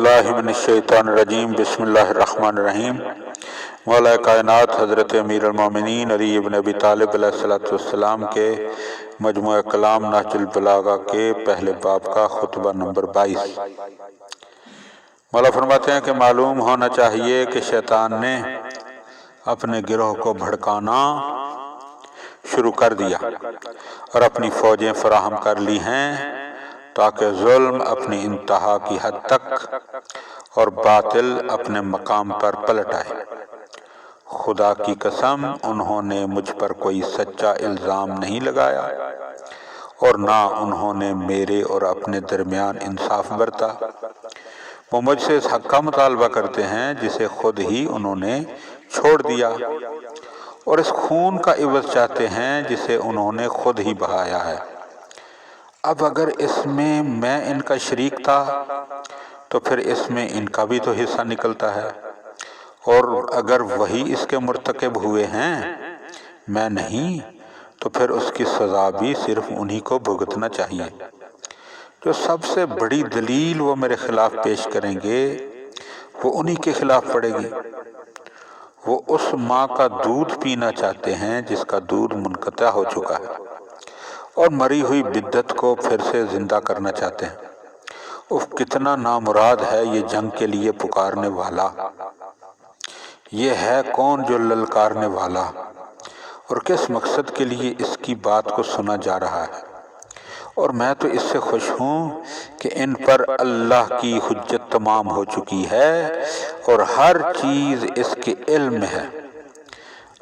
बिस्मिल्लाहि मिनश्शैतानिर्रजीम बिस्मिल्लाहिर्रहमानिर्रहीम। मौला कायनात हज़रत अमीरुल मोमिनीन अली इब्न अबी तालिब अलैहिस्सलाम के मजमूआ कलाम नहजुल बलागा के पहले बाब का खुतबा नंबर 22। मौला फरमाते हैं कि मालूम होना चाहिए कि शैतान ने अपने गिरोह को भड़काना शुरू कर दिया और अपनी फौजें फराहम कर ली हैं ताकि जुल्म अपनी इंतहा की हद तक और बातिल अपने मकाम पर पलट आए। खुदा की कसम, उन्होंने मुझ पर कोई सच्चा इल्ज़ाम नहीं लगाया और ना उन्होंने मेरे और अपने दरमियान इंसाफ बरता। वो मुझसे इस हक़ का मुतालबा करते हैं जिसे खुद ही उन्होंने छोड़ दिया और इस खून का इवज़ चाहते हैं जिसे उन्होंने खुद ही बहाया है। अब अगर इसमें मैं इनका शरीक था तो फिर इसमें इनका भी तो हिस्सा निकलता है, और अगर वही इसके मुर्तकब हुए हैं, मैं नहीं, तो फिर उसकी सज़ा भी सिर्फ उन्हीं को भुगतना चाहिए। जो सबसे बड़ी दलील वो मेरे खिलाफ पेश करेंगे वो उन्हीं के खिलाफ पड़ेगी। वो उस माँ का दूध पीना चाहते हैं जिसका दूध मुनक़ता हो चुका है और मरी हुई बिद्दत को फिर से जिंदा करना चाहते हैं। उफ, कितना नामुराद है ये जंग के लिए पुकारने वाला। ये है कौन जो ललकारने वाला, और किस मकसद के लिए इसकी बात को सुना जा रहा है। और मैं तो इससे खुश हूँ कि इन पर अल्लाह की हुज्जत तमाम हो चुकी है और हर चीज़ इसके इल्म में है।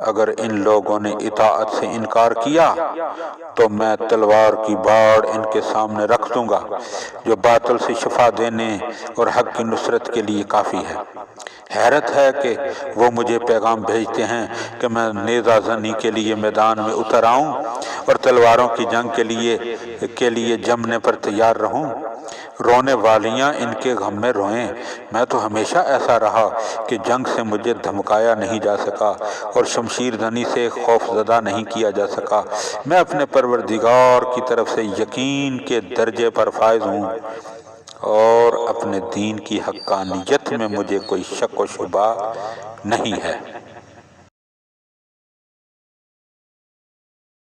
अगर इन लोगों ने इताअत से इनकार किया तो मैं तलवार की बाड़ इनके सामने रख दूंगा जो बातिल से शफा देने और हक की नुसरत के लिए काफ़ी है। हैरत है कि वो मुझे पैगाम भेजते हैं कि मैं नेज़ा ज़नी के लिए मैदान में उतर आऊं और तलवारों की जंग के लिए जमने पर तैयार रहूं। रोने वालियां इनके गम में रोएं। मैं तो हमेशा ऐसा रहा कि जंग से मुझे धमकाया नहीं जा सका और शमशीर ज़नी से खौफज़दा नहीं किया जा सका। मैं अपने परवरदिगार की तरफ से यकीन के दर्जे पर फायज हूँ और अपने दीन की हक्कानियत में मुझे कोई शक व शुबा नहीं है।